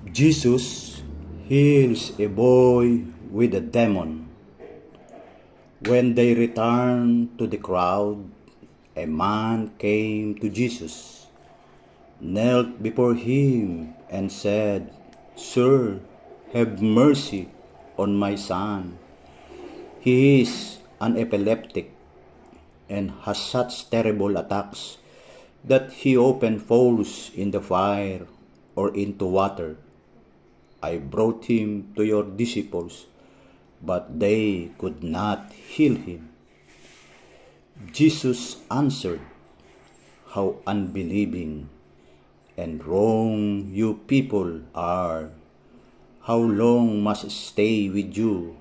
Jesus heals a boy with a demon. When they returned to the crowd, a man came to Jesus, knelt before him, and said, "Sir, have mercy on my son. He is an epileptic and has such terrible attacks that he often falls in the fire or into water. I brought him to your disciples, but they could not heal him." Jesus answered, "How unbelieving and wrong you people are! How long must I stay with you?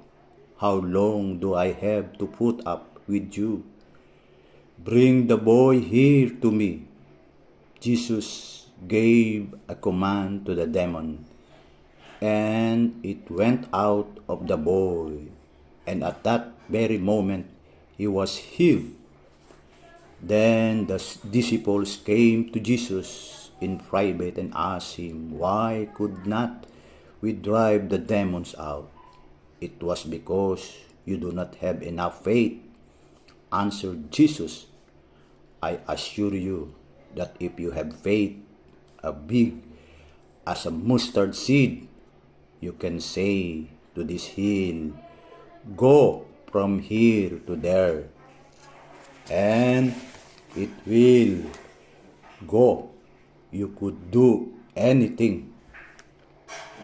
How long do I have to put up with you? Bring the boy here to me." Jesus gave a command to the demon, and it went out of the boy, and at that very moment he was healed. Then the disciples came to Jesus in private and asked him, "Why could not we drive the demons out?" "It was because you do not have enough faith," answered Jesus. "I assure you that if you have faith as big as a mustard seed, you can say to this hill, 'Go from here to there,' and it will go." You could do anything